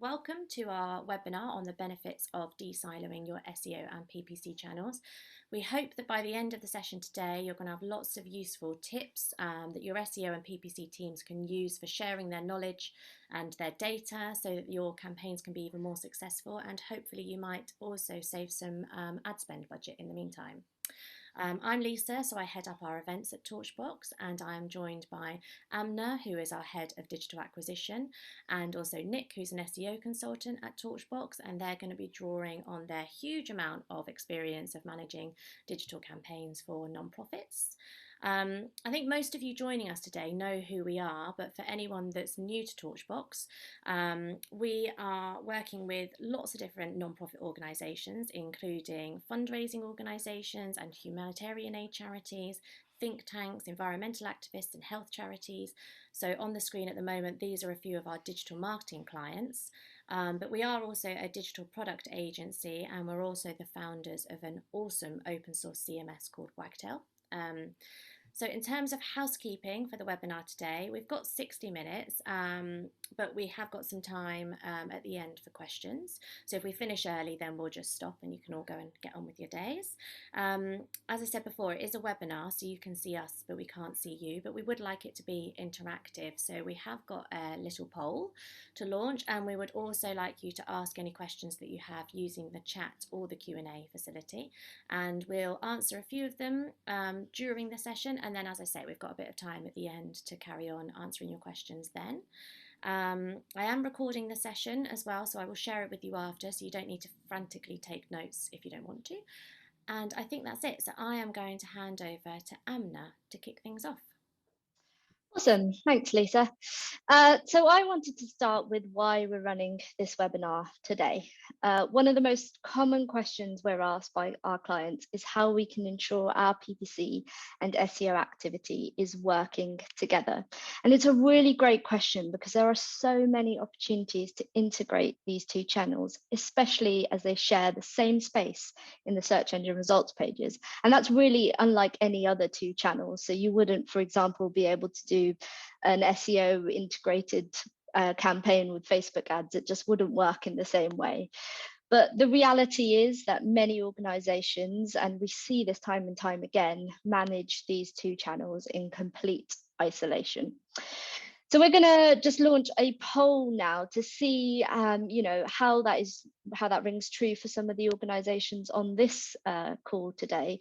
Welcome to our webinar on the benefits of de-siloing your SEO and PPC channels. We hope that by the end of the session today, you're going to have lots of useful tips that your SEO and PPC teams can use for sharing their knowledge and their data so that your campaigns can be even more successful, and hopefully you might also save some ad spend budget in the meantime. I'm Lisa, so I head up our events at Torchbox, and I am joined by Amina, who is our head of digital acquisition, and also Nick, who's an SEO consultant at Torchbox, and they're going to be drawing on their huge amount of experience of managing digital campaigns for nonprofits. I think most of you joining us today know who we are, but for anyone that's new to Torchbox, we are working with lots of different non-profit organisations, including fundraising organisations and humanitarian aid charities, think tanks, environmental activists and health charities. So on the screen at the moment, these are a few of our digital marketing clients. But we are also a digital product agency, and we're also the founders of an awesome open source CMS called Wagtail. So in terms of housekeeping for the webinar today, we've got 60 minutes, but we have got some time at the end for questions. So if we finish early, then we'll just stop and you can all go and get on with your days. As I said before, it is a webinar, so you can see us, but we can't see you. But we would like it to be interactive. So we have got a little poll to launch, and we would also like you to ask any questions that you have using the chat or the Q&A facility. And we'll answer a few of them during the session. And then, as I say, we've got a bit of time at the end to carry on answering your questions then. I am recording the session as well, so I will share it with you after, so you don't need to frantically take notes if you don't want to. And I think that's it. So I am going to hand over to Amina to kick things off. Awesome, thanks Lisa. So I wanted to start with why we're running this webinar today. One of the most common questions we're asked by our clients is how we can ensure our PPC and SEO activity is working together. And it's a really great question because there are so many opportunities to integrate these two channels, especially as they share the same space in the search engine results pages. And that's really unlike any other two channels. So you wouldn't, for example, be able to do an SEO integrated campaign with Facebook ads. It just wouldn't work in the same way. But the reality is that many organizations, and we see this time and time again, manage these two channels in complete isolation. So we're going to just launch a poll now to see, how that rings true for some of the organizations on this call today.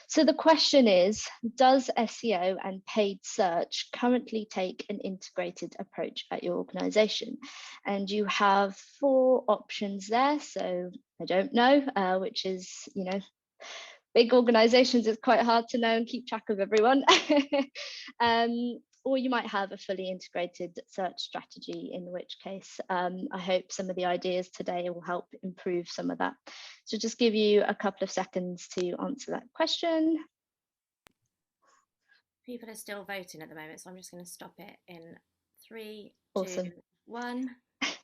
So the question is, does SEO and paid search currently take an integrated approach at your organization? And you have 4 options there. So I don't know, which is, big organizations, it's quite hard to know and keep track of everyone. Or you might have a fully integrated search strategy, in which case I hope some of the ideas today will help improve some of that. So just give you a couple of seconds to answer that question. People are still voting at the moment, so I'm just going to stop it in 3, Awesome. 2, 1.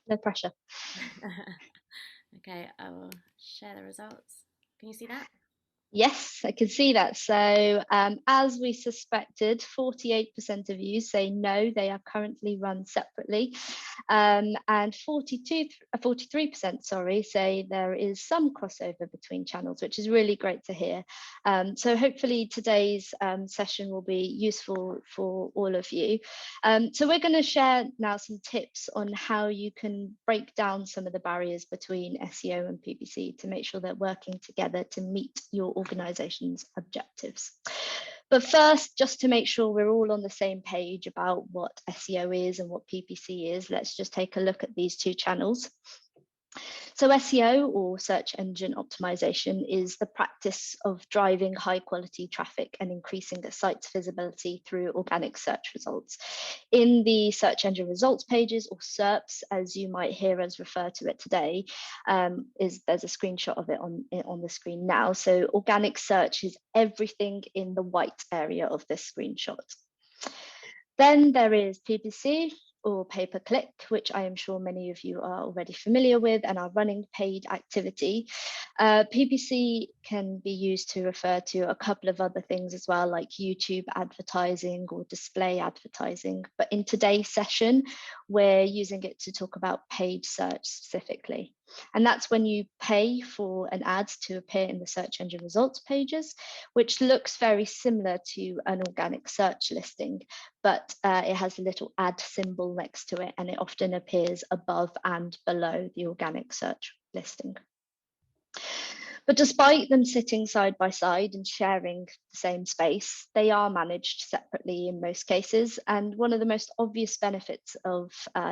No pressure. Okay, I will share the results. Can you see that? Yes, I can see that. So as we suspected, 48% of you say no, they are currently run separately. And 43%, say there is some crossover between channels, which is really great to hear. So hopefully today's session will be useful for all of you. So we're going to share now some tips on how you can break down some of the barriers between SEO and PPC to make sure they're working together to meet your organization's objectives. But first, just to make sure we're all on the same page about what SEO is and what PPC is, let's just take a look at these two channels. So SEO, or search engine optimization, is the practice of driving high quality traffic and increasing a site's visibility through organic search results. In the search engine results pages, or SERPs, as you might hear us refer to it today, there's a screenshot of it on the screen now. So organic search is everything in the white area of this screenshot. Then there is PPC, or pay-per-click, which I am sure many of you are already familiar with and are running paid activity. PPC can be used to refer to a couple of other things as well, like YouTube advertising or display advertising. But in today's session, we're using it to talk about paid search specifically. And that's when you pay for an ad to appear in the search engine results pages, which looks very similar to an organic search listing, but it has a little ad symbol next to it, and it often appears above and below the organic search listing. But despite them sitting side by side and sharing the same space, they are managed separately in most cases. And one of the most obvious benefits of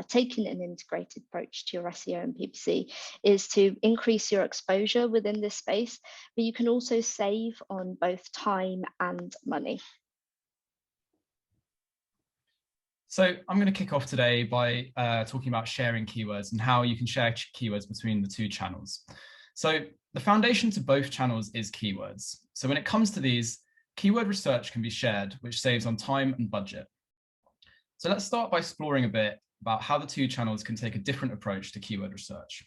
taking an integrated approach to your SEO and PPC is to increase your exposure within this space, but you can also save on both time and money. So I'm going to kick off today by talking about sharing keywords and how you can share keywords between the two channels. So the foundation to both channels is keywords. So when it comes to these, keyword research can be shared, which saves on time and budget. So let's start by exploring a bit about how the two channels can take a different approach to keyword research.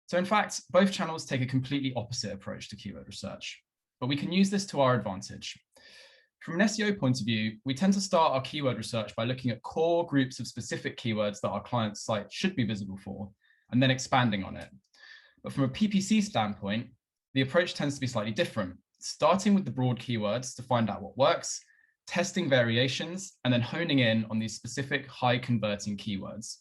So in fact, both channels take a completely opposite approach to keyword research, but we can use this to our advantage. From an SEO point of view, we tend to start our keyword research by looking at core groups of specific keywords that our client's site should be visible for, and then expanding on it. But from a PPC standpoint, the approach tends to be slightly different, starting with the broad keywords to find out what works, testing variations, and then honing in on these specific high converting keywords.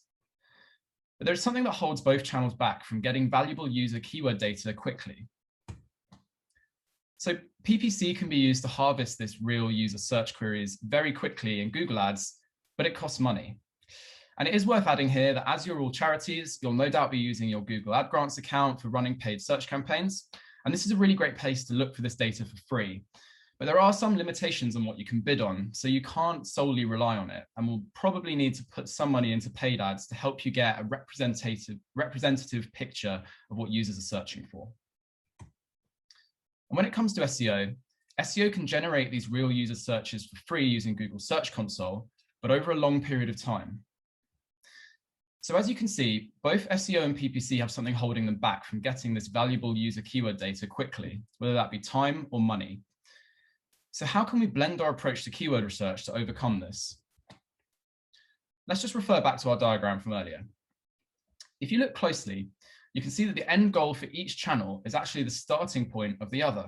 But there's something that holds both channels back from getting valuable user keyword data quickly. So PPC can be used to harvest this real user search queries very quickly in Google Ads, but it costs money. And it is worth adding here that as you're all charities, you'll no doubt be using your Google Ad Grants account for running paid search campaigns. And this is a really great place to look for this data for free. But there are some limitations on what you can bid on, so you can't solely rely on it, and will probably need to put some money into paid ads to help you get a representative picture of what users are searching for. And when it comes to SEO, SEO can generate these real user searches for free using Google Search Console, but over a long period of time. So as you can see, both SEO and PPC have something holding them back from getting this valuable user keyword data quickly, whether that be time or money. So how can we blend our approach to keyword research to overcome this? Let's just refer back to our diagram from earlier. If you look closely, you can see that the end goal for each channel is actually the starting point of the other.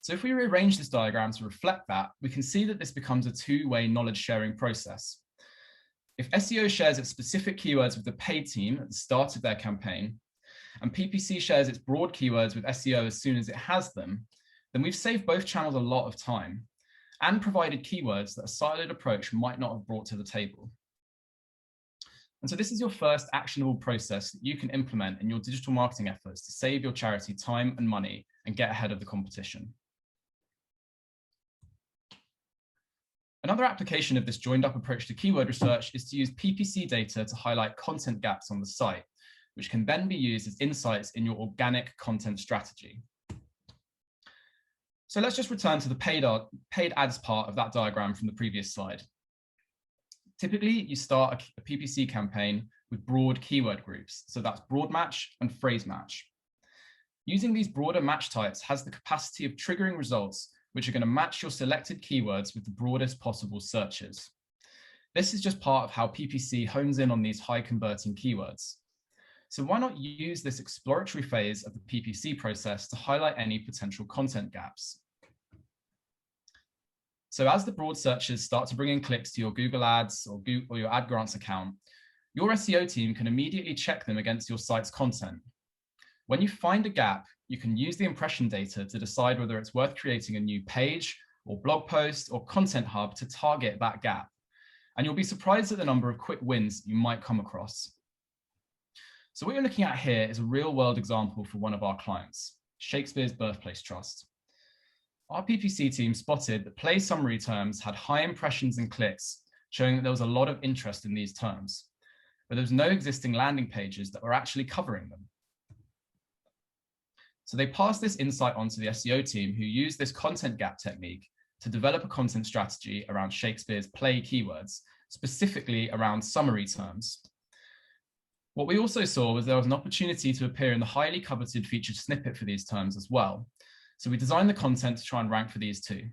So if we rearrange this diagram to reflect that, we can see that this becomes a two-way knowledge sharing process. If SEO shares its specific keywords with the paid team at the start of their campaign, and PPC shares its broad keywords with SEO as soon as it has them, then we've saved both channels a lot of time and provided keywords that a siloed approach might not have brought to the table. And so this is your first actionable process that you can implement in your digital marketing efforts to save your charity time and money and get ahead of the competition. Another application of this joined up approach to keyword research is to use PPC data to highlight content gaps on the site, which can then be used as insights in your organic content strategy. So let's just return to the paid ads part of that diagram from the previous slide. Typically, you start a PPC campaign with broad keyword groups. So that's broad match and phrase match. Using these broader match types has the capacity of triggering results which are going to match your selected keywords with the broadest possible searches. This is just part of how PPC hones in on these high converting keywords. So why not use this exploratory phase of the PPC process to highlight any potential content gaps? So as the broad searches start to bring in clicks to your Google Ads or your Ad Grants account, your SEO team can immediately check them against your site's content. When you find a gap, you can use the impression data to decide whether it's worth creating a new page or blog post or content hub to target that gap. And you'll be surprised at the number of quick wins you might come across. So what you're looking at here is a real world example for one of our clients, Shakespeare's Birthplace Trust. Our PPC team spotted that play summary terms had high impressions and clicks, showing that there was a lot of interest in these terms, but there was no existing landing pages that were actually covering them. So they passed this insight on to the SEO team, who used this content gap technique to develop a content strategy around Shakespeare's play keywords, specifically around summary terms. What we also saw was there was an opportunity to appear in the highly coveted featured snippet for these terms as well. So we designed the content to try and rank for these too.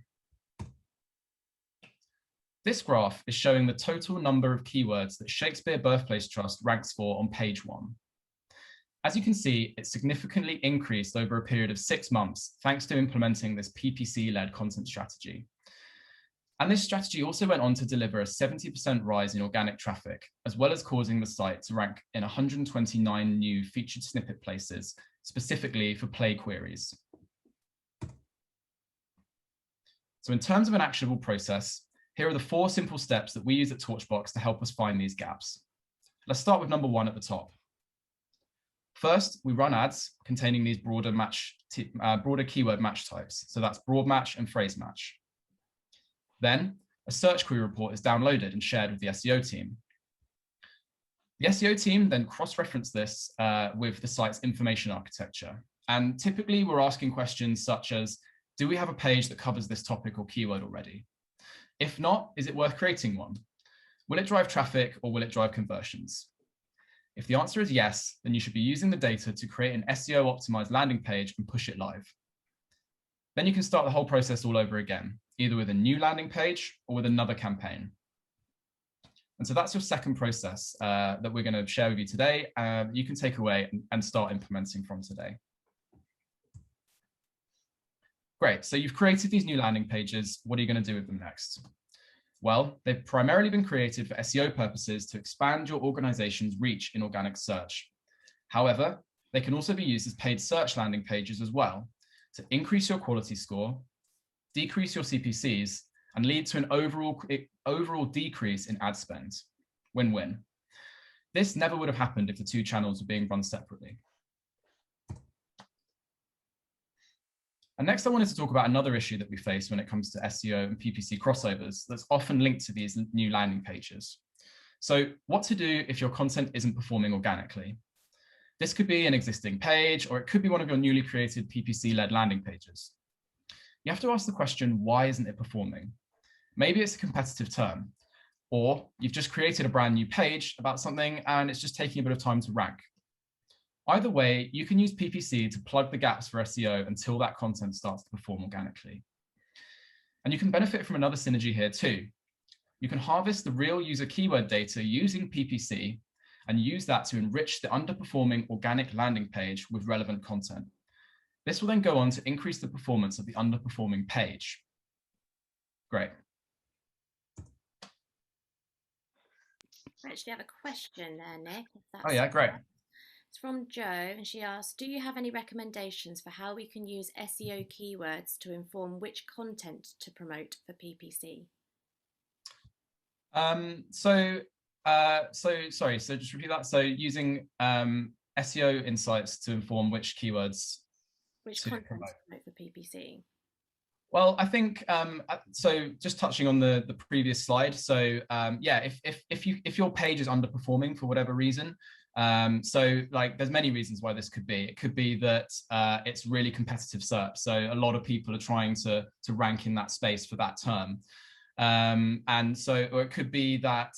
This graph is showing the total number of keywords that Shakespeare Birthplace Trust ranks for on page 1. As you can see, it significantly increased over a period of 6 months, thanks to implementing this PPC-led content strategy. And this strategy also went on to deliver a 70% rise in organic traffic, as well as causing the site to rank in 129 new featured snippet places, specifically for play queries. So in terms of an actionable process, here are the 4 simple steps that we use at Torchbox to help us find these gaps. Let's start with number 1 at the top. First, we run ads containing these broader keyword match types. So that's broad match and phrase match. Then a search query report is downloaded and shared with the SEO team. The SEO team then cross-reference this with the site's information architecture. And typically we're asking questions such as, do we have a page that covers this topic or keyword already? If not, is it worth creating one? Will it drive traffic or will it drive conversions? If the answer is yes, then you should be using the data to create an SEO optimized landing page and push it live. Then you can start the whole process all over again, either with a new landing page or with another campaign. And so that's your second process that we're going to share with you today. You can take away and start implementing from today. Great, so you've created these new landing pages. What are you going to do with them next? Well, they've primarily been created for SEO purposes to expand your organization's reach in organic search. However, they can also be used as paid search landing pages as well, to increase your quality score, decrease your CPCs, and lead to an overall decrease in ad spend. Win-win. This never would have happened if the 2 channels were being run separately. And next, I wanted to talk about another issue that we face when it comes to SEO and PPC crossovers that's often linked to these new landing pages. So what to do if your content isn't performing organically? This could be an existing page, or it could be one of your newly created PPC-led landing pages. You have to ask the question, why isn't it performing? Maybe it's a competitive term, or you've just created a brand new page about something and it's just taking a bit of time to rank. Either way, you can use PPC to plug the gaps for SEO until that content starts to perform organically. And you can benefit from another synergy here too. You can harvest the real user keyword data using PPC and use that to enrich the underperforming organic landing page with relevant content. This will then go on to increase the performance of the underperforming page. Great. I actually have a question there, Nick. Oh yeah, great. It's from Jo, and she asks, do you have any recommendations for how we can use SEO keywords to inform which content to promote for PPC? Sorry, so just repeat that. So using SEO insights to inform which keywords to promote for PPC. Well, I think so. Just touching on the previous slide. So yeah, if your page is underperforming for whatever reason, so like there's many reasons why this could be. It could be that it's really competitive SERP, so a lot of people are trying to rank in that space for that term, and so, or it could be that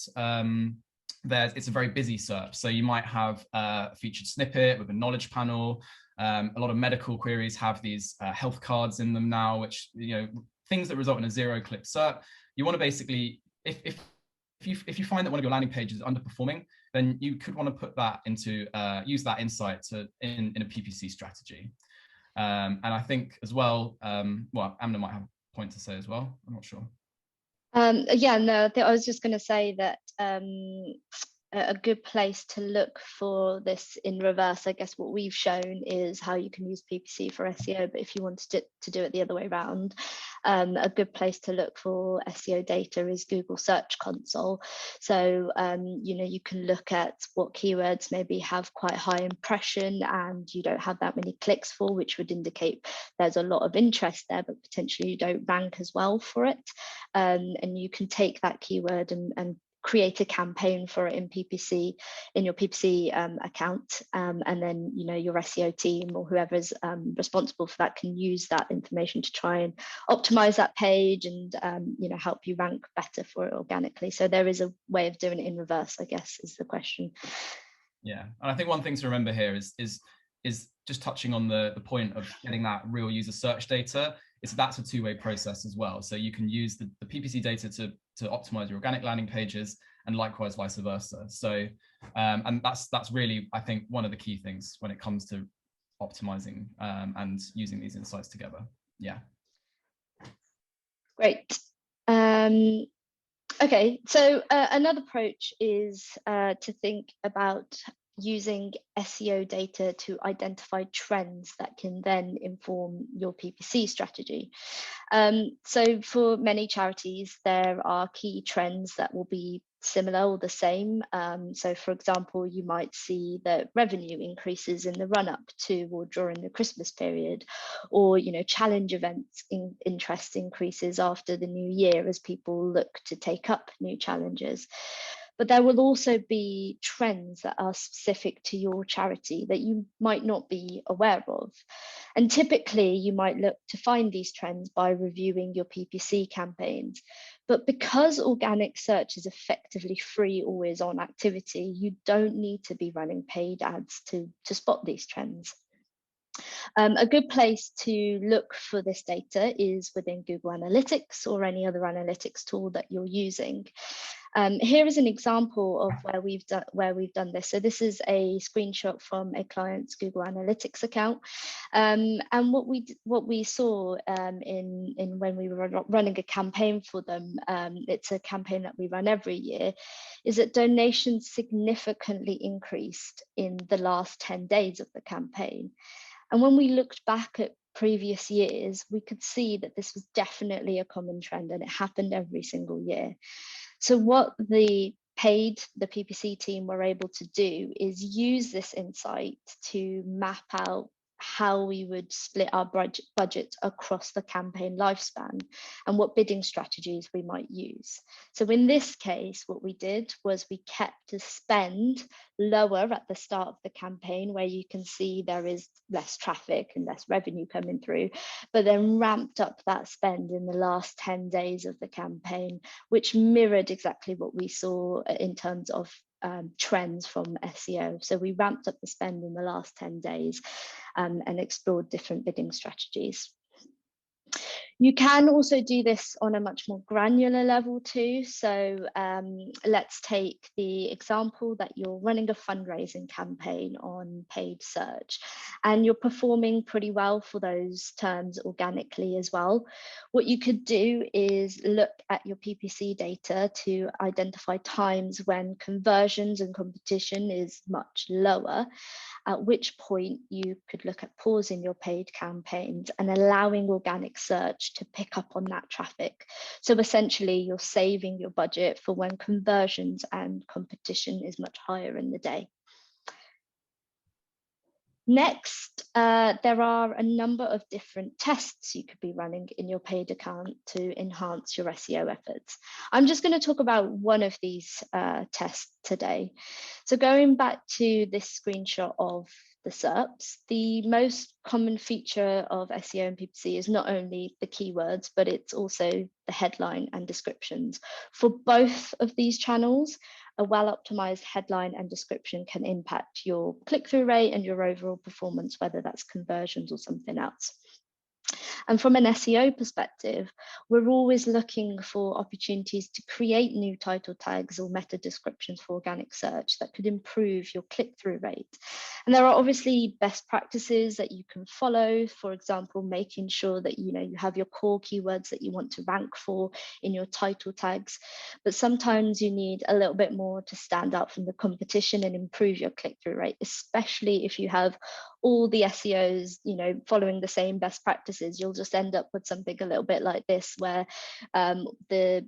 it's a very busy SERP, so you might have a featured snippet with a knowledge panel. A lot of medical queries have these health cards in them now, which, you know, things that result in a zero-click SERP. You want to basically, if you find that one of your landing pages is underperforming, then you could want to put that into use that insight in a PPC strategy. And I think as well, well, Amina might have a point to say as well. I'm not sure. Yeah, no, I was just going to say that a good place to look for this in reverse, I guess what we've shown is how you can use PPC for SEO, but if you wanted to do it the other way around, a good place to look for SEO data is Google Search Console. So you know, you can look at what keywords maybe have quite high impression and you don't have that many clicks for, which would indicate there's a lot of interest there, but potentially you don't rank as well for it. And you can take that keyword and create a campaign for it in PPC, in your PPC account, and then your SEO team or whoever's responsible for that can use that information to try and optimize that page and help you rank better for it organically. So there is a way of doing it in reverse, I guess, is the question. Yeah, and I think one thing to remember here is just touching on the point of getting that real user search data. That's a two-way process as well. So you can use the PPC data to optimize your organic landing pages, and likewise vice versa. So and that's really, I think, one of the key things when it comes to optimizing and using these insights together. Yeah. Great. Okay, so another approach is to think about using SEO data to identify trends that can then inform your PPC strategy. So for many charities, there are key trends that will be similar or the same. So for example, you might see that revenue increases in the run-up to or during the Christmas period, or challenge events interest increases after the new year as people look to take up new challenges. But there will also be trends that are specific to your charity that you might not be aware of. And typically you might look to find these trends by reviewing your PPC campaigns. But because organic search is effectively free, always on activity, you don't need to be running paid ads to spot these trends. A good place to look for this data is within Google Analytics or any other analytics tool that you're using. Here is an example of where we've done this. So this is a screenshot from a client's Google Analytics account, and what we saw in when we were running a campaign for them, it's a campaign that we run every year, is that donations significantly increased in the last 10 days of the campaign. And when we looked back at previous years, we could see that this was definitely a common trend, and it happened every single year. So what the PPC team were able to do is use this insight to map out how we would split our budget across the campaign lifespan and what bidding strategies we might use. So in this case, what we did was we kept the spend lower at the start of the campaign, where you can see there is less traffic and less revenue coming through, but then ramped up that spend in the last 10 days of the campaign, which mirrored exactly what we saw in terms of trends from SEO. So we ramped up the spend in the last 10 days and explored different bidding strategies. You can also do this on a much more granular level too. So let's take the example that you're running a fundraising campaign on paid search and you're performing pretty well for those terms organically as well. What you could do is look at your PPC data to identify times when conversions and competition is much lower, at which point you could look at pausing your paid campaigns and allowing organic search to pick up on that traffic. So essentially you're saving your budget for when conversions and competition is much higher in the day. Next, there are a number of different tests you could be running in your paid account to enhance your SEO efforts. I'm just going to talk about one of these tests today. So going back to this screenshot of the SERPs, the most common feature of SEO and PPC is not only the keywords, but it's also the headline and descriptions. For both of these channels, a well-optimized headline and description can impact your click-through rate and your overall performance, whether that's conversions or something else. And from an SEO perspective, we're always looking for opportunities to create new title tags or meta descriptions for organic search that could improve your click-through rate. And there are obviously best practices that you can follow. For example, making sure that you have your core keywords that you want to rank for in your title tags. But sometimes you need a little bit more to stand out from the competition and improve your click-through rate, especially if you have all the SEOs, following the same best practices. You'll just end up with something a little bit like this, where the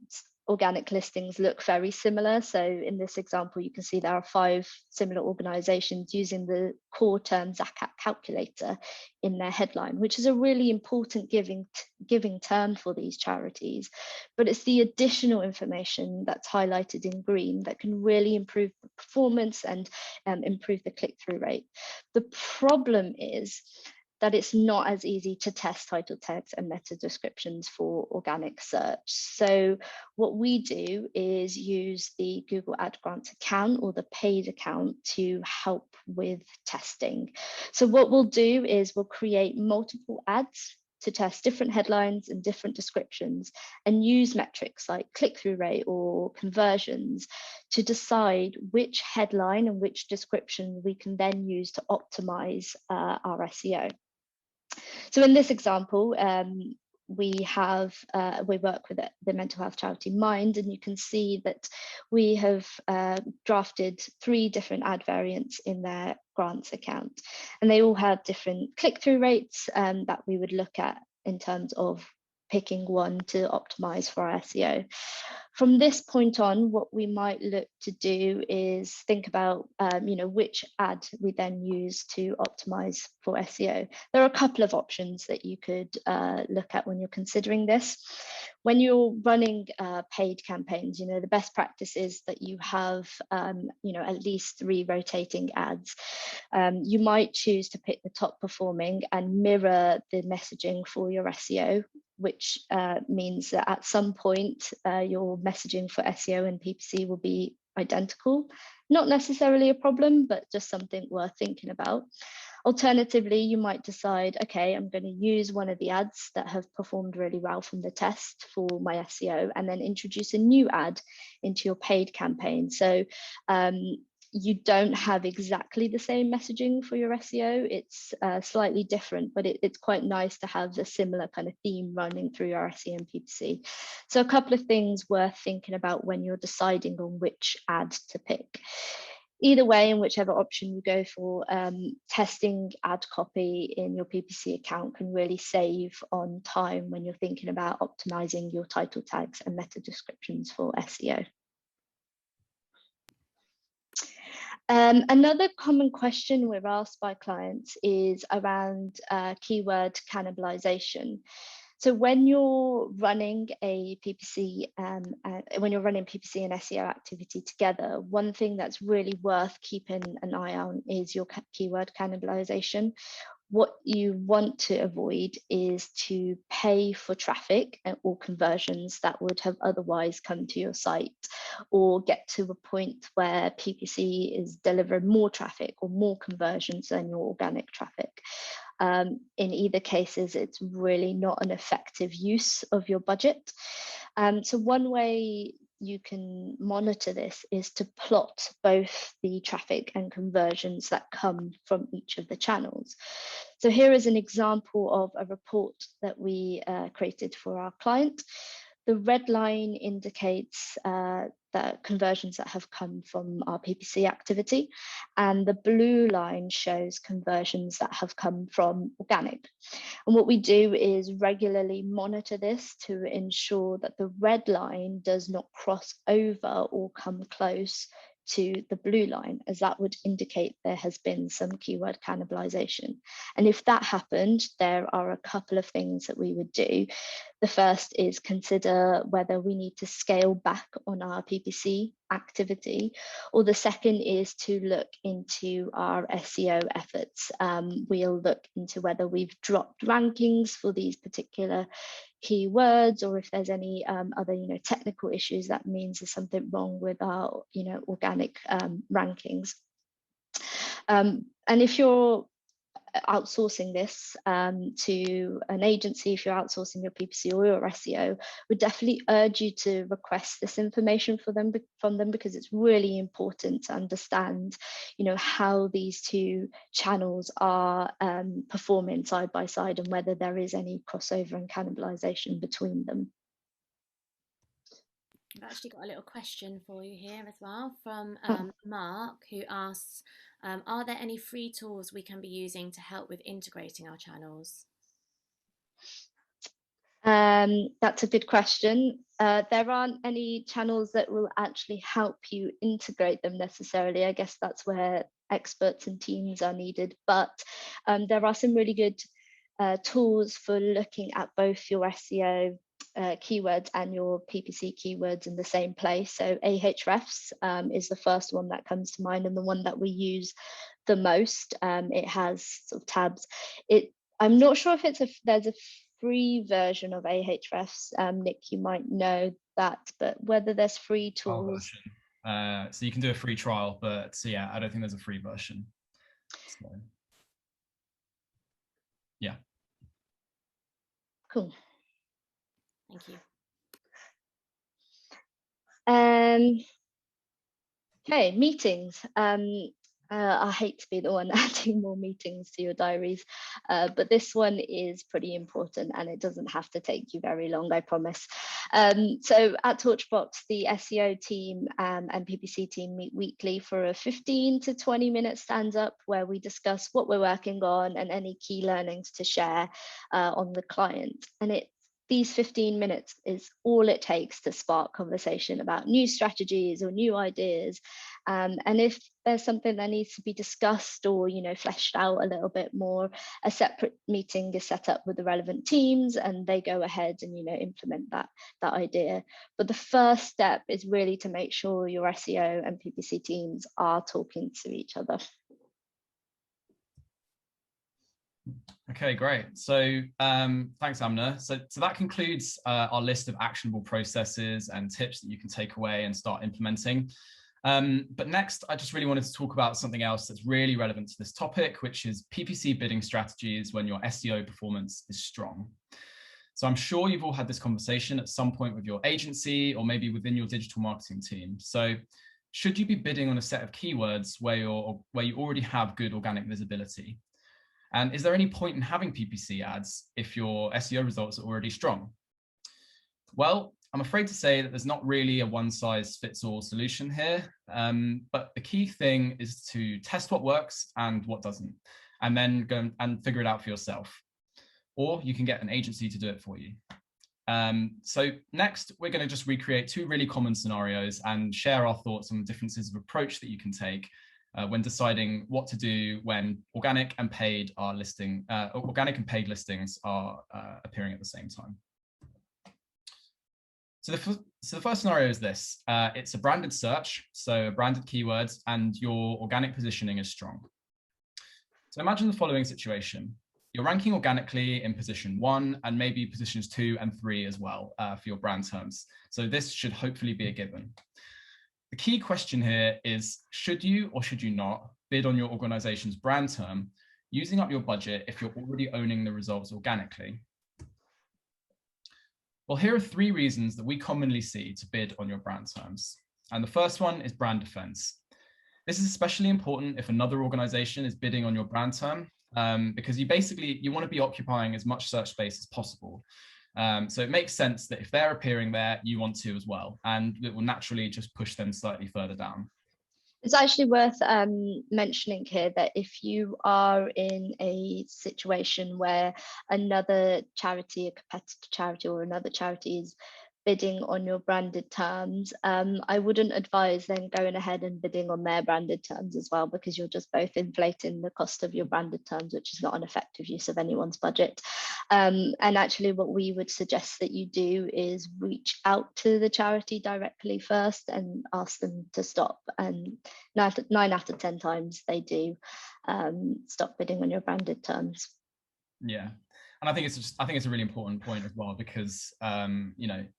organic listings look very similar. So in this example, you can see there are 5 similar organizations using the core term Zakat calculator in their headline, which is a really important giving term for these charities. But it's the additional information that's highlighted in green that can really improve the performance and improve the click-through rate. The problem is that it's not as easy to test title tags and meta descriptions for organic search. So what we do is use the Google Ad Grants account or the paid account to help with testing. So what we'll do is we'll create multiple ads to test different headlines and different descriptions and use metrics like click-through rate or conversions to decide which headline and which description we can then use to optimize our SEO. So in this example, we work with the mental health charity Mind, and you can see that we have drafted 3 different ad variants in their grants account, and they all have different click-through rates that we would look at in terms of picking one to optimize for our SEO. From this point on, what we might look to do is think about which ad we then use to optimize for SEO. There are a couple of options that you could look at when you're considering this. When you're running paid campaigns, the best practice is that you have at least 3 rotating ads. You might choose to pick the top performing and mirror the messaging for your SEO, which means that at some point your messaging for SEO and PPC will be identical. Not necessarily a problem, but just something worth thinking about. Alternatively, you might decide, okay, I'm going to use one of the ads that have performed really well from the test for my SEO, and then introduce a new ad into your paid campaign. So you don't have exactly the same messaging for your SEO. It's slightly different, but it's quite nice to have a similar kind of theme running through your SEO and PPC. So a couple of things worth thinking about when you're deciding on which ad to pick. Either way, in whichever option you go for, testing ad copy in your PPC account can really save on time when you're thinking about optimizing your title tags and meta descriptions for SEO. Another common question we're asked by clients is around keyword cannibalisation. So when you're running a PPC and SEO activity together, one thing that's really worth keeping an eye on is your keyword cannibalisation. What you want to avoid is to pay for traffic or conversions that would have otherwise come to your site, or get to a point where PPC is delivering more traffic or more conversions than your organic traffic. In either cases, it's really not an effective use of your budget. So one way you can monitor this is to plot both the traffic and conversions that come from each of the channels. So here is an example of a report that we created for our client. The red line indicates the conversions that have come from our PPC activity, and the blue line shows conversions that have come from organic. And what we do is regularly monitor this to ensure that the red line does not cross over or come close to the blue line, as that would indicate there has been some keyword cannibalisation. And if that happened, there are a couple of things that we would do. The first is consider whether we need to scale back on our PPC activity, or the second is to look into our SEO efforts. We'll look into whether we've dropped rankings for these particular keywords, or if there's any other technical issues, that means there's something wrong with our organic rankings. And if you're outsourcing this to an agency, if you're outsourcing your PPC or your SEO, would definitely urge you to request this information from them, because it's really important to understand how these two channels are performing side by side, and whether there is any crossover and cannibalization between them. I've actually got a little question for you here as well from Mark, who asks, are there any free tools we can be using to help with integrating our channels? That's a good question. There aren't any channels that will actually help you integrate them necessarily. I guess that's where experts and teams are needed, but there are some really good tools for looking at both your SEO keywords and your PPC keywords in the same place. So Ahrefs is the first one that comes to mind, and the one that we use the most. It has sort of tabs. I'm not sure if there's a free version of Ahrefs. Nick, you might know that, but whether there's free tools. So you can do a free trial, but yeah, I don't think there's a free version. So, yeah. Cool. Thank you. Okay, meetings. I hate to be the one adding more meetings to your diaries, but this one is pretty important and it doesn't have to take you very long, I promise. So at Torchbox, the SEO team and PPC team meet weekly for a 15 to 20 minute stand up where we discuss what we're working on and any key learnings to share on the client. And these 15 minutes is all it takes to spark conversation about new strategies or new ideas. And if there's something that needs to be discussed or, fleshed out a little bit more, a separate meeting is set up with the relevant teams and they go ahead and, implement that idea. But the first step is really to make sure your SEO and PPC teams are talking to each other. Okay, great. So thanks, Amina. So that concludes our list of actionable processes and tips that you can take away and start implementing. But next, I just really wanted to talk about something else that's really relevant to this topic, which is PPC bidding strategies when your SEO performance is strong. So I'm sure you've all had this conversation at some point with your agency or maybe within your digital marketing team. So should you be bidding on a set of keywords where you already have good organic visibility? And is there any point in having PPC ads if your SEO results are already strong? Well, I'm afraid to say that there's not really a one-size-fits-all solution here, but the key thing is to test what works and what doesn't, and then go and figure it out for yourself. Or you can get an agency to do it for you. So next, we're going to just recreate two really common scenarios and share our thoughts on the differences of approach that you can take when deciding what to do when organic and paid listings are appearing at the same time. So the first scenario is this. It's a branded search, so branded keywords, and your organic positioning is strong. So imagine the following situation. You're ranking organically in position 1 and maybe positions 2 and 3 as well for your brand terms. So this should hopefully be a given. The key question here is, should you or should you not bid on your organization's brand term using up your budget if you're already owning the results organically? Well, here are 3 reasons that we commonly see to bid on your brand terms. And the first one is brand defense. This is especially important if another organization is bidding on your brand term, because you want to be occupying as much search space as possible. So it makes sense that if they're appearing there, you want to as well, and it will naturally just push them slightly further down. It's actually worth mentioning here that if you are in a situation where another charity, a competitor charity or another charity is bidding on your branded terms, I wouldn't advise then going ahead and bidding on their branded terms as well, because you're just both inflating the cost of your branded terms, which is not an effective use of anyone's budget. And actually what we would suggest that you do is reach out to the charity directly first and ask them to stop. And 9 out of 10 times they do stop bidding on your branded terms. Yeah. And I think it's a really important point as well, because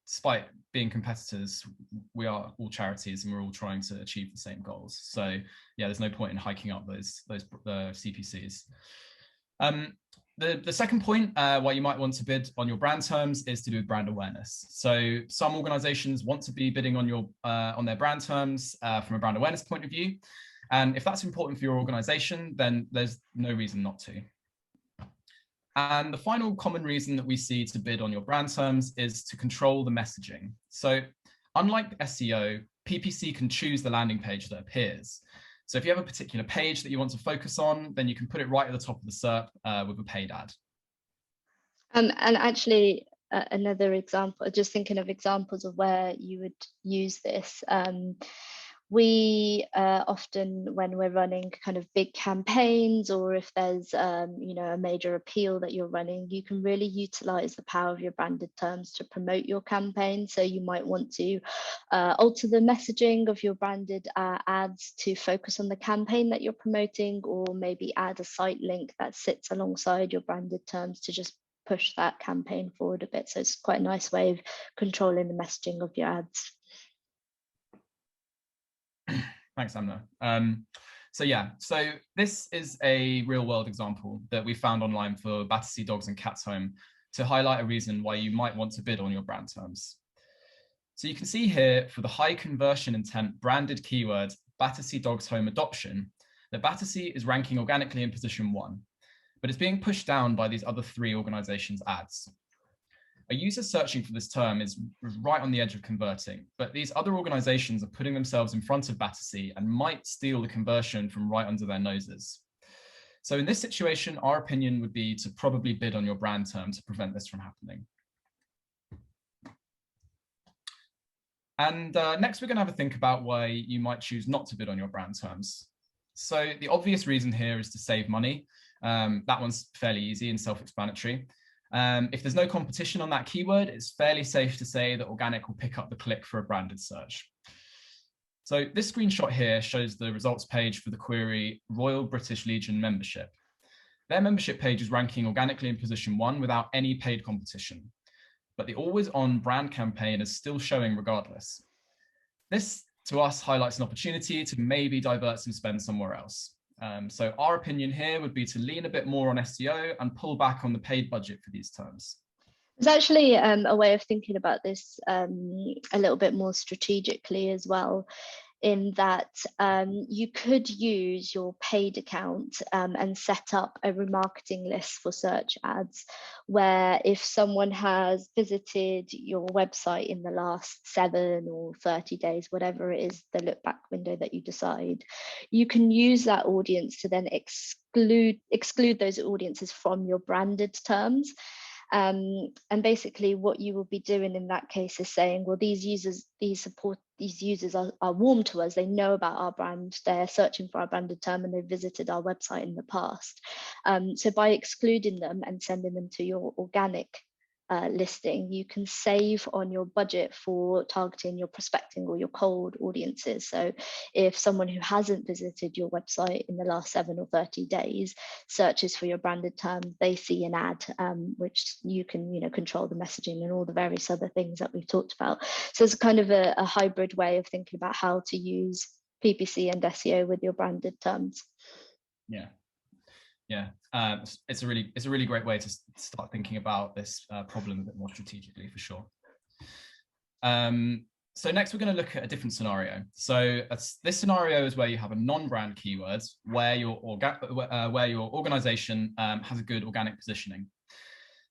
despite being competitors, we are all charities and we're all trying to achieve the same goals. So yeah, there's no point in hiking up the CPCs. The second point why you might want to bid on your brand terms is to do with brand awareness. So some organizations want to be bidding on their brand terms from a brand awareness point of view. And if that's important for your organization, then there's no reason not to. And the final common reason that we see to bid on your brand terms is to control the messaging. So unlike SEO, PPC can choose the landing page that appears. So if you have a particular page that you want to focus on, then you can put it right at the top of the SERP with a paid ad. And actually, another example, just thinking of examples of where you would use this. We often, when we're running kind of big campaigns, or if there's you know, a major appeal that you're running, you can really utilize the power of your branded terms to promote your campaign. So you might want to alter the messaging of your branded ads to focus on the campaign that you're promoting, or maybe add a site link that sits alongside your branded terms to just push that campaign forward a bit. So it's quite a nice way of controlling the messaging of your ads. Thanks, Amina. So this is a real world example that we found online for Battersea Dogs and Cats Home to highlight a reason why you might want to bid on your brand terms. So you can see here for the high conversion intent branded keyword Battersea Dogs Home Adoption, that Battersea is ranking organically in position 1, but it's being pushed down by these other 3 organizations' ads. A user searching for this term is right on the edge of converting, but these other organizations are putting themselves in front of Battersea and might steal the conversion from right under their noses. So in this situation, our opinion would be to probably bid on your brand term to prevent this from happening. And next, we're going to have a think about why you might choose not to bid on your brand terms. So the obvious reason here is to save money. That one's fairly easy and self-explanatory. If there's no competition on that keyword, it's fairly safe to say that organic will pick up the click for a branded search. So this screenshot here shows the results page for the query Royal British Legion membership. Their membership page is ranking organically in position 1 without any paid competition, but the always on brand campaign is still showing regardless. This to us highlights an opportunity to maybe divert some spend somewhere else. So our opinion here would be to lean a bit more on SEO and pull back on the paid budget for these terms. There's actually a way of thinking about this a little bit more strategically as well, in that you could use your paid account and set up a remarketing list for search ads, where if someone has visited your website in the last 7 or 30 days, whatever it is, the look back window that you decide, you can use that audience to then exclude those audiences from your branded terms. And basically what you will be doing in that case is saying, well, these users are warm to us, they know about our brand, they're searching for our branded term, and they've visited our website in the past. So by excluding them and sending them to your organic listing, you can save on your budget for targeting your prospecting or your cold audiences. So if someone who hasn't visited your website in the last 7 or 30 days searches for your branded term, they see an ad, which you can, you know, control the messaging and all the various other things that we've talked about. So it's kind of a hybrid way of thinking about how to use PPC and SEO with your branded terms. Yeah, it's a really great way to start thinking about this problem a bit more strategically, for sure. So next we're going to look at a different scenario. So this scenario is where you have a non-brand keyword where your organization has a good organic positioning.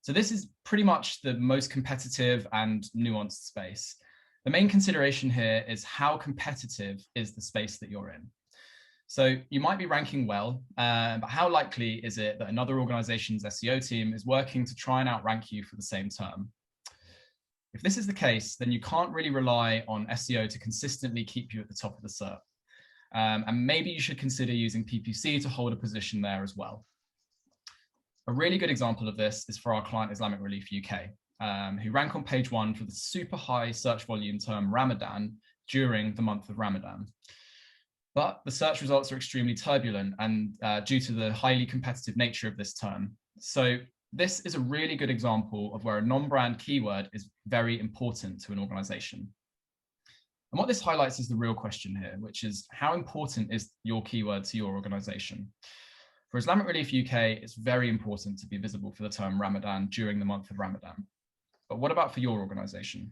So this is pretty much the most competitive and nuanced space. The main consideration here is how competitive is the space that you're in. So you might be ranking well, but how likely is it that another organization's SEO team is working to try and outrank you for the same term? If this is the case, then you can't really rely on SEO to consistently keep you at the top of the SERP. And maybe you should consider using PPC to hold a position there as well. A really good example of this is for our client Islamic Relief UK, who rank on page 1 for the super high search volume term Ramadan during the month of Ramadan. But the search results are extremely turbulent and due to the highly competitive nature of this term. So this is a really good example of where a non-brand keyword is very important to an organization. And what this highlights is the real question here, which is how important is your keyword to your organization? For Islamic Relief UK, it's very important to be visible for the term Ramadan during the month of Ramadan. But what about for your organization?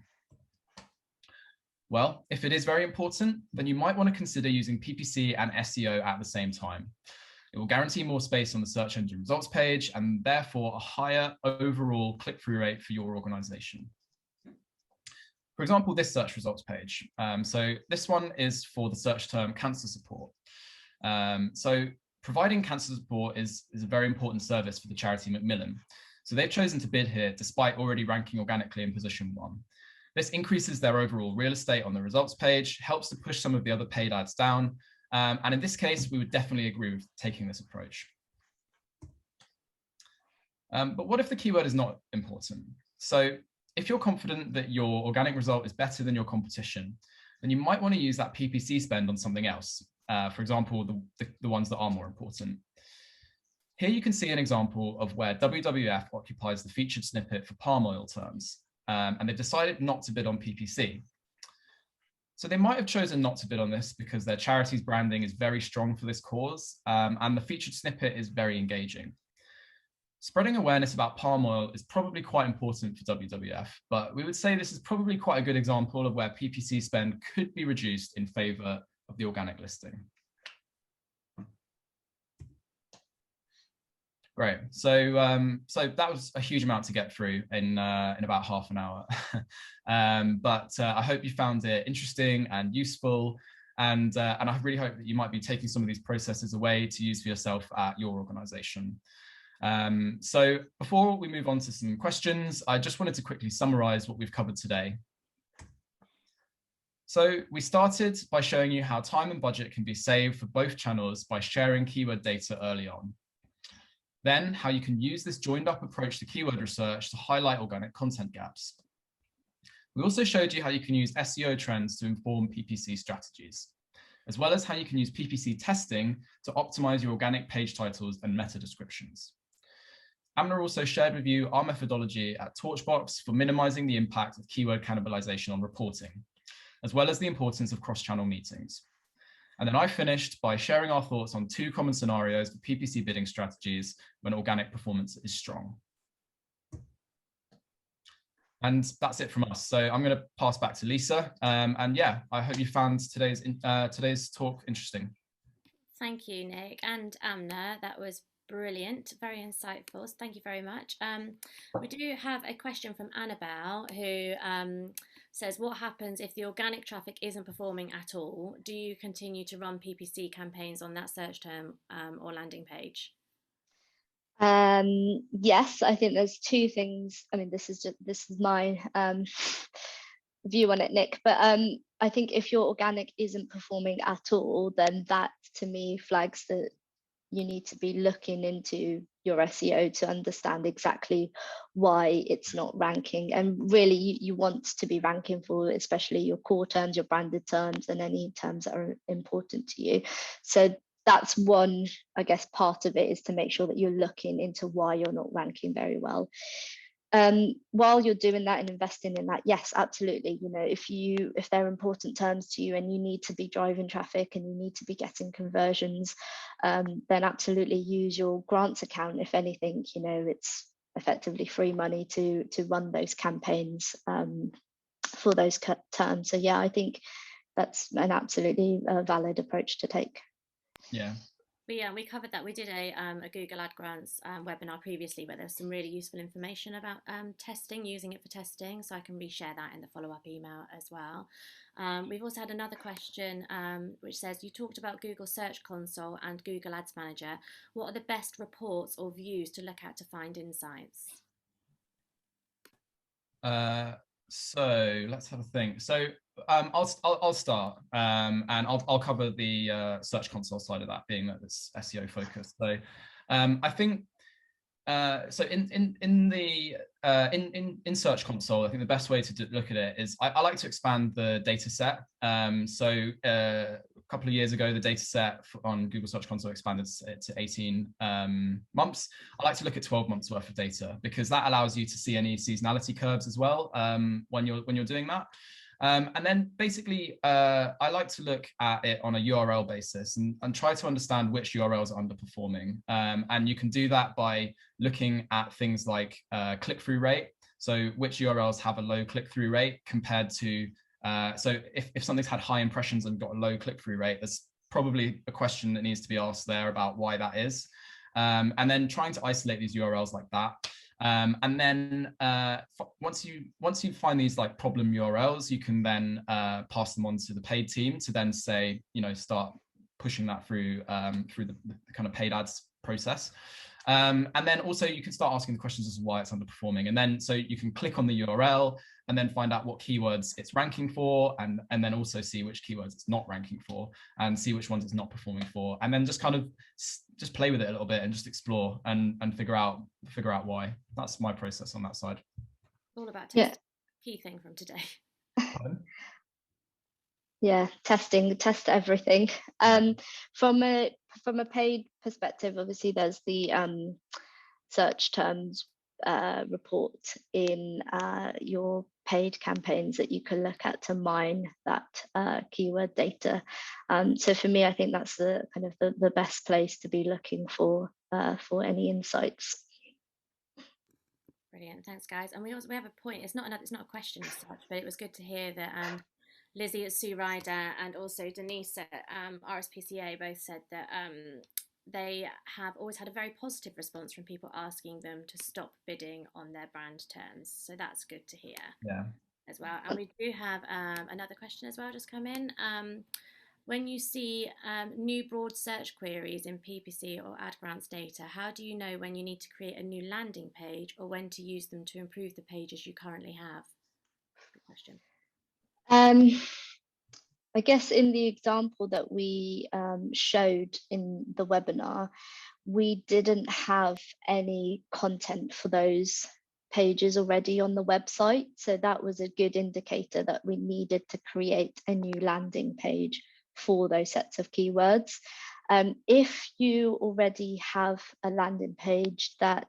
Well, if it is very important, then you might want to consider using PPC and SEO at the same time. It will guarantee more space on the search engine results page and therefore a higher overall click-through rate for your organization. For example, this search results page. So this one is for the search term cancer support. So providing cancer support is a very important service for the charity Macmillan. So they've chosen to bid here despite already ranking organically in position 1. This increases their overall real estate on the results page, helps to push some of the other paid ads down. And in this case, we would definitely agree with taking this approach. But what if the keyword is not important? So if you're confident that your organic result is better than your competition, then you might want to use that PPC spend on something else. For example, the ones that are more important. Here you can see an example of where WWF occupies the featured snippet for palm oil terms, and they've decided not to bid on PPC. So they might have chosen not to bid on this because their charity's branding is very strong for this cause, and the featured snippet is very engaging. Spreading awareness about palm oil is probably quite important for WWF, but we would say this is probably quite a good example of where PPC spend could be reduced in favor of the organic listing. Great. So that was a huge amount to get through in about half an hour. But I hope you found it interesting and useful, and I really hope that you might be taking some of these processes away to use for yourself at your organization. So before we move on to some questions, I just wanted to quickly summarize what we've covered today. So we started by showing you how time and budget can be saved for both channels by sharing keyword data early on. Then how you can use this joined up approach to keyword research to highlight organic content gaps. We also showed you how you can use SEO trends to inform PPC strategies, as well as how you can use PPC testing to optimize your organic page titles and meta descriptions. Amina also shared with you our methodology at Torchbox for minimizing the impact of keyword cannibalisation on reporting, as well as the importance of cross-channel meetings. And then I finished by sharing our thoughts on 2 common scenarios for PPC bidding strategies when organic performance is strong. And that's it from us. So I'm going to pass back to Lisa. And yeah, I hope you found today's talk interesting. Thank you, Nick and Amina. That was brilliant, very insightful. So thank you very much. We do have a question from Annabelle who says, what happens if the organic traffic isn't performing at all? Do you continue to run PPC campaigns on that search term or landing page? Yes, I think there's 2 things. I mean, this is my view on it, Nick, but I think if your organic isn't performing at all, then that to me flags that you need to be looking into your SEO to understand exactly why it's not ranking. And really you want to be ranking for especially your core terms, your branded terms, and any terms that are important to you. So that's one, I guess, part of it, is to make sure that you're looking into why you're not ranking very well. While you're doing that and investing in that, yes, absolutely. You know, if they're important terms to you and you need to be driving traffic and you need to be getting conversions, then absolutely use your grants account. If anything, you know, it's effectively free money to run those campaigns for those terms. So yeah, I think that's an absolutely valid approach to take. Yeah. But yeah, we covered that. We did a Google Ad Grants webinar previously, but there's some really useful information about testing, using it for testing. So I can reshare that in the follow-up email as well. We've also had another question which says, you talked about Google Search Console and Google Ads Manager. What are the best reports or views to look at to find insights? So let's have a think. So I'll start and I'll cover the Search Console side of that, being that it's SEO focused. So I think so in Search Console, I think the best way to look at it is I like to expand the data set. So a couple of years ago, the data set on Google Search Console expanded to 18 months. I like to look at 12 months worth of data because that allows you to see any seasonality curves as well when you're doing that. And then basically, I like to look at it on a URL basis and try to understand which URLs are underperforming. And you can do that by looking at things like click-through rate. So which URLs have a low click-through rate compared to, so if something's had high impressions and got a low click-through rate, there's probably a question that needs to be asked there about why that is. And then trying to isolate these URLs like that. And then once you find these like problem URLs, you can then pass them on to the paid team to then say, you know, start pushing that through the kind of paid ads process. And then also you can start asking the questions as to why it's underperforming. And then so you can click on the URL and then find out what keywords it's ranking for, and then also see which keywords it's not ranking for, and see which ones it's not performing for. And then just kind of just play with it a little bit and just explore and figure out why. That's my process on that side. All about testing. Yeah. Key thing from today. Yeah, test everything. From a paid perspective, obviously there's the search terms report in your paid campaigns that you can look at to mine that keyword data. So for me, I think that's the kind of the best place to be looking for any insights. Brilliant, thanks guys. And we have a point. It's not a question as such, but it was good to hear that Lizzie at Sue Ryder and also Denise at RSPCA both said that they have always had a very positive response from people asking them to stop bidding on their brand terms. So that's good to hear. Yeah. As well. And we do have another question as well just come in. When you see new broad search queries in PPC or ad grants data, how do you know when you need to create a new landing page or when to use them to improve the pages you currently have? Good question. I guess in the example that we showed in the webinar, we didn't have any content for those pages already on the website. So that was a good indicator that we needed to create a new landing page for those sets of keywords. If you already have a landing page that,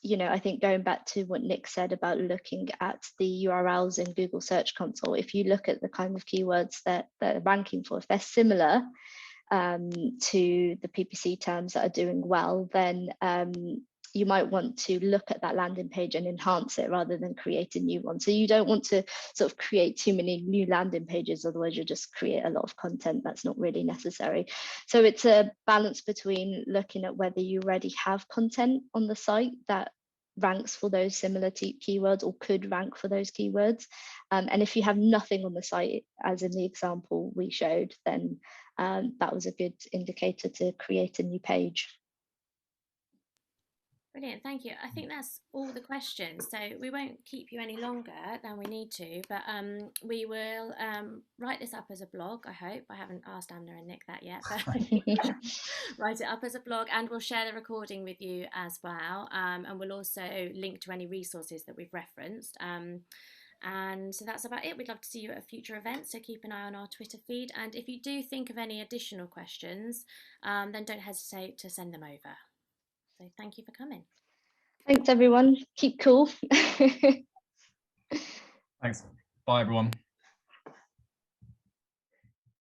you know, I think going back to what Nick said about looking at the URLs in Google Search Console, if you look at the kind of keywords that they're ranking for, if they're similar to the PPC terms that are doing well, then you might want to look at that landing page and enhance it rather than create a new one. So you don't want to sort of create too many new landing pages, otherwise you'll just create a lot of content that's not really necessary. So it's a balance between looking at whether you already have content on the site that ranks for those similar keywords or could rank for those keywords. And if you have nothing on the site, as in the example we showed, then that was a good indicator to create a new page. Brilliant, thank you. I think that's all the questions. So we won't keep you any longer than we need to, but we will write this up as a blog, I hope. I haven't asked Amina and Nick that yet, but write it up as a blog, and we'll share the recording with you as well. And we'll also link to any resources that we've referenced. And so that's about it. We'd love to see you at a future event, so keep an eye on our Twitter feed. And if you do think of any additional questions, then don't hesitate to send them over. So thank you for coming. Thanks, everyone. Keep cool. Thanks. Bye, everyone.